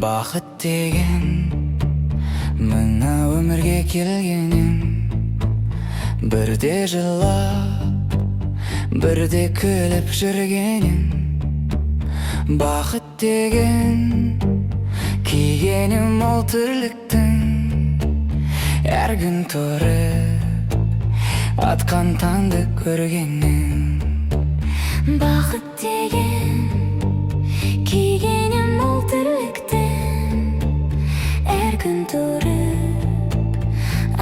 Бақыт деген мына өмірге келгенім, бірде жылап, бірде күліп жүргенім. Бақыт деген кигенім ол тірліктің, әр күн тұрып атқан таңды көргенім. Бақыт деген кигенім ол тірліктің, әр күн тұрып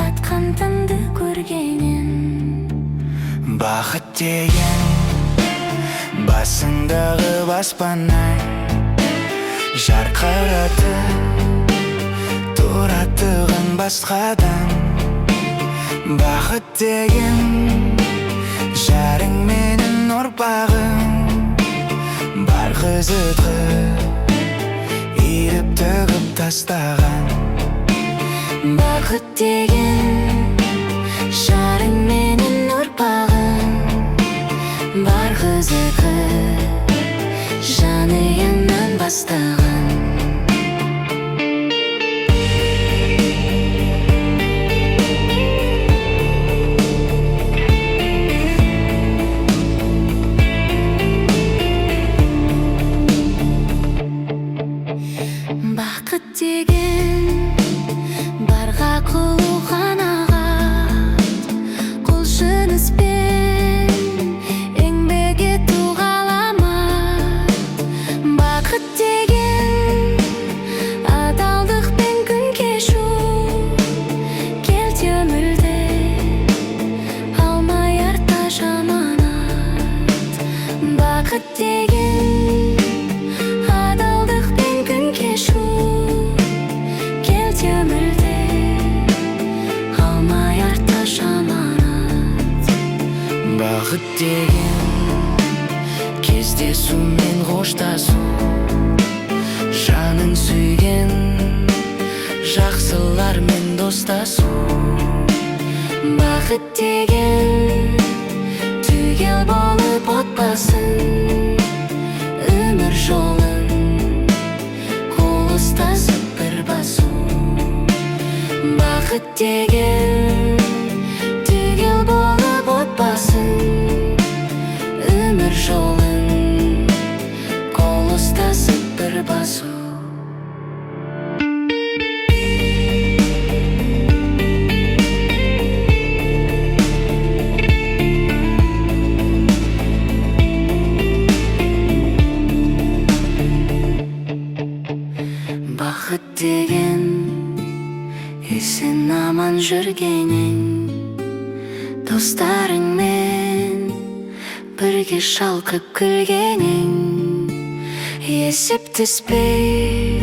атқан таңды көргенім. Бақыт деген басыңдағы баспанаң, жарқыратып тұратығын басқадан. Бақыт деген жарың менің ұрпағым, бар қызытқып иіріп төгіп тастаған. Бақыт деген жарың менің ұрпағым, бар қызытқып жанұямнан бастаған. Бақыт деген барға құлы қанағат, құлшыныспен еңбек ету ғаламат. Бақыт деген адалдықпен күн кешу, келте өмірде алмай артта жаманат. Бақыт деген Бақыт деген кездесу мен қоштасу, жанын сүйген жақсылармен достасу. Бақыт деген түгел болып отбасын, өмір жолын қол ұстасып бір басу. Бақыт деген түгел болып отбасын, өмір жолын қол ұстасып бір басу. Бақыт деген есен аман жүргенің, достарыңмен бірге шалқып күлгенің. Есептеспей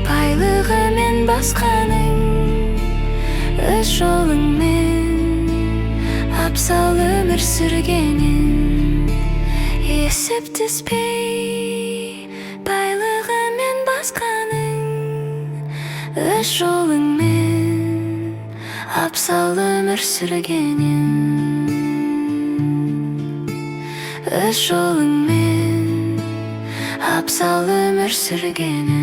байлығы мен басқаның, өз жолыңмен абзал өмір сүргенің. Есептеспей байлығы мен басқаның, өз жолыңмен абзал өмір сүргенің. Өз жолыңмен абзал өмір сүргенің.